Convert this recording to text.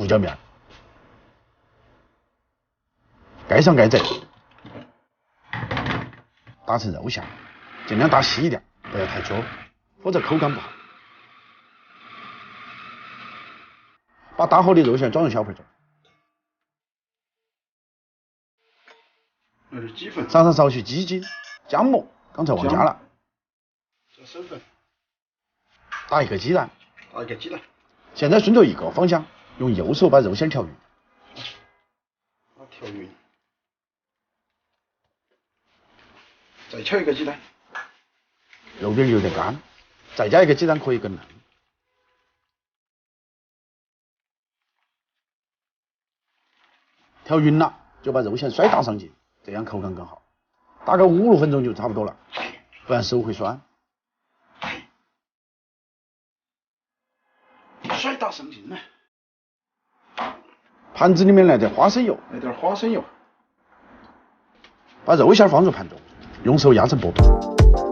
椒面，盖上盖子，打成肉馅，尽量打细一点，不要太粗，否则口感不好。把打好的肉馅装入小盆中，鸡粉，撒上少许鸡精、姜末，刚才忘加了。生粉，打一个鸡蛋，现在顺着一个方向，用右手把肉馅调匀。调匀，再敲一个鸡蛋。肉饼有点干，再加一个鸡蛋可以更嫩。调匀了，就把肉馅摔打上去，这样口感更好。打个5、6分钟就差不多了，不然手会酸。甩打上劲呢。盘子里面来点花生油，把肉馅放入盘中，用手压成薄片。